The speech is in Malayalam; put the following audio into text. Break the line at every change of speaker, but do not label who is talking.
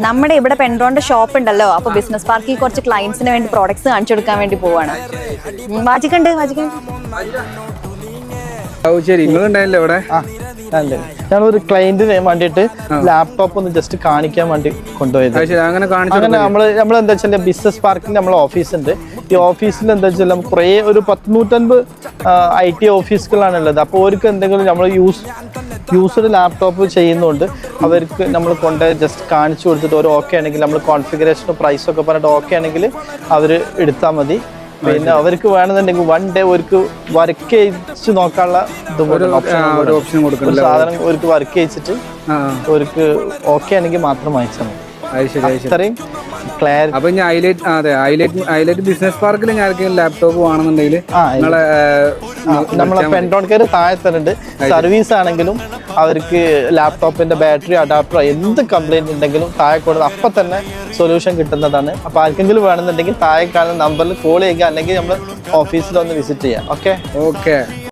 നമ്മുടെ ഇവിടെ പെൻഡ്രോന്റെ ഷോപ്പ് ഉണ്ടല്ലോ, അപ്പൊ ബിസിനസ് പാർക്കിൽ കുറച്ച് ക്ലയൻസിന് വേണ്ടി പ്രോഡക്ട്സ് കാണിച്ചു കൊടുക്കാൻ വേണ്ടി പോവാണ്. വാജിക്കണ്ട്
ശരി, നിങ്ങളുണ്ടായില്ലേ ഇവിടെ?
ഞങ്ങളൊരു ക്ലയന്റിന് വേണ്ടിയിട്ട് ലാപ്ടോപ്പ് ഒന്ന് ജസ്റ്റ് കാണിക്കാൻ വേണ്ടി കൊണ്ടുപോയത്. അങ്ങനെ നമ്മൾ എന്താ വെച്ചാൽ ബിസിനസ് പാർക്കിൽ നമ്മളെ ഓഫീസ് ഉണ്ട്. ഈ ഓഫീസിൽ എന്താ വെച്ചാൽ കുറേ ഒരു 150 IT ഓഫീസുകളാണുള്ളത്. അപ്പോൾ അവർക്ക് എന്തെങ്കിലും നമ്മൾ യൂസ്ഡ് ലാപ്ടോപ്പ് ചെയ്യുന്നതുകൊണ്ട് അവർക്ക് നമ്മൾ കൊണ്ട് ജസ്റ്റ് കാണിച്ചു കൊടുത്തിട്ട് ഒരു ഓക്കെ ആണെങ്കിൽ നമ്മൾ കോൺഫിഗറേഷനും പ്രൈസൊക്കെ പറഞ്ഞിട്ട് ഓക്കെ ആണെങ്കിൽ അവർ എടുത്താൽ മതി. പിന്നെ അവർക്ക് വേണമെന്നുണ്ടെങ്കിൽ 1 ഡേ അവർക്ക് വർക്ക് ചെയ്യിച്ച് നോക്കാനുള്ള
ഓപ്ഷൻ കൊടുക്കും.
സാധനം അവർക്ക് വർക്ക് ചെയ്യിച്ചിട്ട് അവർക്ക് ഓക്കെ ആണെങ്കിൽ മാത്രം വാങ്ങിച്ചാൽ മതി. അത്രയും ക്ലിയർ.
അപ്പൊ ഹൈലൈറ്റ് ബിസിനസ് പാർക്കിൽ ഞാൻ ലാപ്ടോപ്പ് വേണമെന്നുണ്ടെങ്കിൽ
നമ്മളെ പെൻട്രോൺ കെയർ താഴെ തന്നെ ഉണ്ട്. സർവീസ് ആണെങ്കിലും അവർക്ക് ലാപ്ടോപ്പിന്റെ ബാറ്ററി അഡാപ്റ്റർ എന്ത് കംപ്ലൈന്റ് ഉണ്ടെങ്കിലും താഴെ കൊടുത്ത് അപ്പം തന്നെ സൊല്യൂഷൻ കിട്ടുന്നതാണ്. അപ്പോൾ ആർക്കെങ്കിലും വേണമെന്നുണ്ടെങ്കിൽ താഴെ കാണുന്ന നമ്പറിൽ കോൾ ചെയ്യുക, അല്ലെങ്കിൽ നമ്മൾ ഓഫീസിൽ ഒന്ന് വിസിറ്റ് ചെയ്യാം. ഓക്കെ.